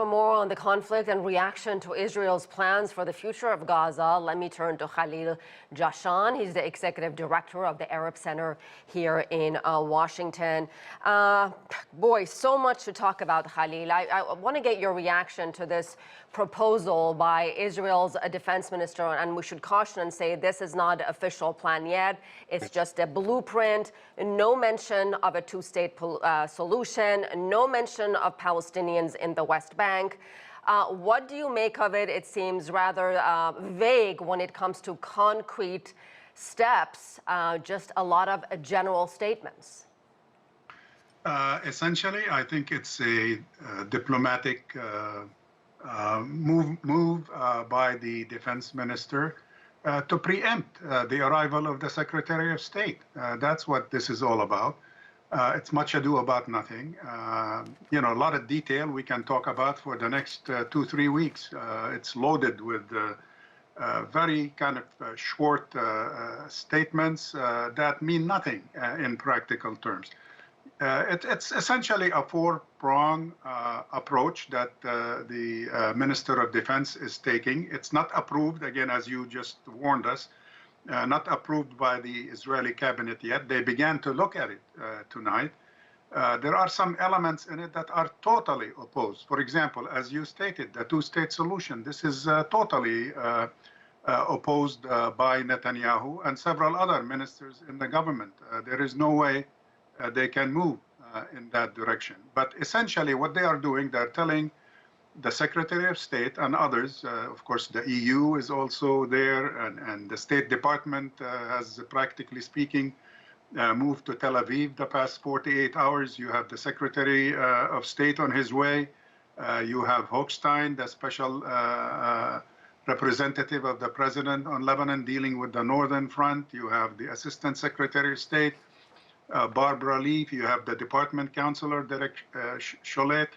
For more on the conflict and reaction to Israel's plans for the future of Gaza, let me turn to Khalil Jahshan. He's the executive director of the Arab Center here in Washington. Boy, so much to talk about, Khalil. I want to get your reaction to this proposal by Israel's defense minister, and we should caution and say this is not an official plan yet. It's just a blueprint. No mention of a two-state solution, no mention of Palestinians in the West Bank. What do you make of it? It seems rather vague when it comes to concrete steps, just a lot of general statements. Essentially, I think it's a diplomatic move by the defense minister to preempt the arrival of the Secretary of State. That's what this is all about. It's much ado about nothing. A lot of detail we can talk about for the next 2-3 weeks. It's loaded with very kind of short statements that mean nothing in practical terms. It's essentially a four-prong approach that the Minister of Defense is taking. It's not approved, again, as you just warned us, not approved by the Israeli cabinet yet. They began to look at it tonight. There are some elements in it that are totally opposed. For example, as you stated, the two-state solution, this is totally opposed by Netanyahu and several other ministers in the government. There is no way they can move in that direction. But essentially what they are doing, they're telling the Secretary of State and others, of course the EU is also there, and the State Department has, practically speaking, moved to Tel Aviv the past 48 hours. You have the Secretary of State on his way. You have Hochstein, the special representative of the President on Lebanon dealing with the Northern Front. You have the Assistant Secretary of State, Barbara Leaf. You have the Department Counselor, Derek Chollet.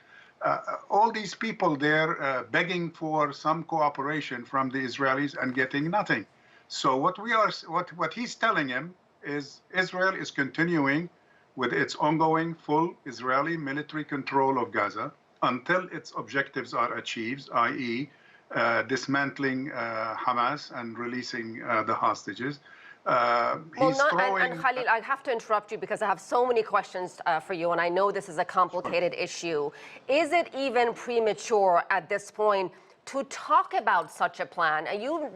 All these people there begging for some cooperation from the Israelis and getting nothing. So what he's telling him is Israel is continuing with its ongoing full Israeli military control of Gaza until its objectives are achieved, i.e. Dismantling Hamas and releasing the hostages. And Khalil, I have to interrupt you because I have so many questions for you, and I know this is a complicated issue. Is it even premature at this point to talk about such a plan? You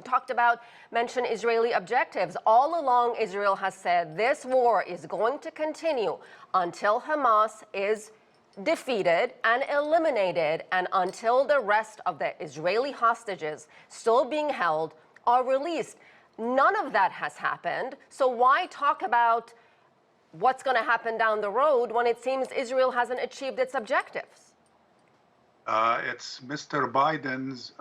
mentioned Israeli objectives. All along, Israel has said this war is going to continue until Hamas is defeated and eliminated, and until the rest of the Israeli hostages still being held are released. None of that has happened. So why talk about what's going to happen down the road when it seems Israel hasn't achieved its objectives? It's Mr. Biden's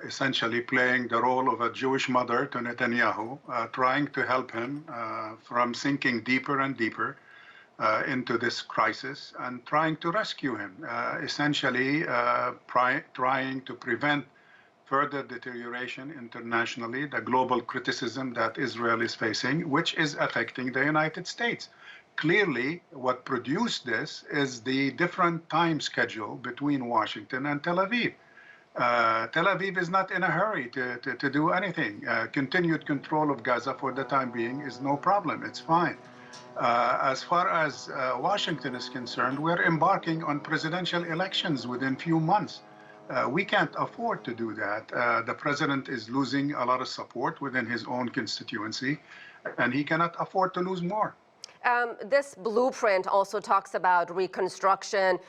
essentially playing the role of a Jewish mother to Netanyahu, trying to help him from sinking deeper and deeper into this crisis and trying to rescue him, essentially trying to prevent further deterioration internationally, the global criticism that Israel is facing, which is affecting the United States. Clearly, what produced this is the different time schedule between Washington and Tel Aviv. Tel Aviv is not in a hurry to do anything. Continued control of Gaza for the time being is no problem. It's fine. As far as Washington is concerned, we're embarking on presidential elections within few months. We can't afford to do that. The president is losing a lot of support within his own constituency, and he cannot afford to lose more. This blueprint also talks about reconstruction.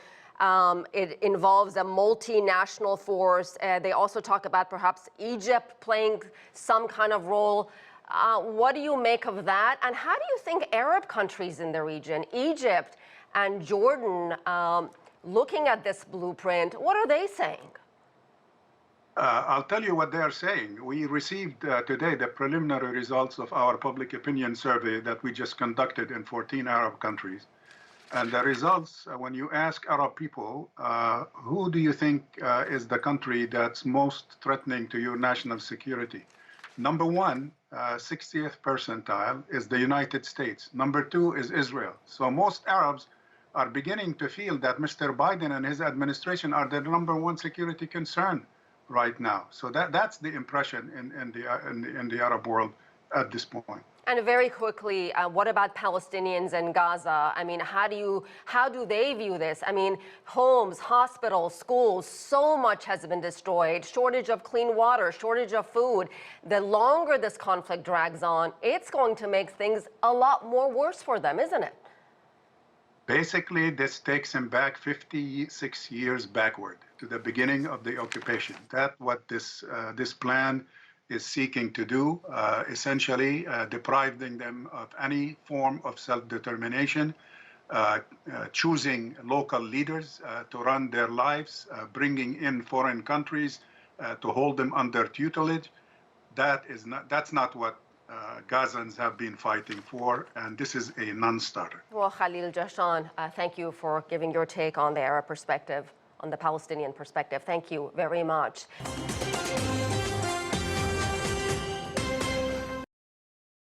It involves a multinational force. They also talk about perhaps Egypt playing some kind of role. What do you make of that? And how do you think Arab countries in the region, Egypt and Jordan, looking at this blueprint, what are they saying? I'll tell you what they are saying. We received today the preliminary results of our public opinion survey that we just conducted in 14 Arab countries. And the results, when you ask Arab people, who do you think is the country that's most threatening to your national security? Number one, 60th percentile, is the United States. Number two is Israel. So most Arabs are beginning to feel that Mr. Biden and his administration are the #1 security concern right now. So that's the impression in the Arab world at this point. And very quickly, what about Palestinians in Gaza? I mean, how do they view this? I mean, homes, hospitals, schools, so much has been destroyed. Shortage of clean water, shortage of food. The longer this conflict drags on, it's going to make things a lot more worse for them, isn't it? Basically, this takes him back 56 years backward to the beginning of the occupation. That's what this plan is seeking to do, essentially depriving them of any form of self-determination, choosing local leaders to run their lives, bringing in foreign countries to hold them under tutelage. That's not what Gazans have been fighting for, and this is a non-starter. Well, Khalil Jahshan, thank you for giving your take on the Arab perspective, on the Palestinian perspective. Thank you very much.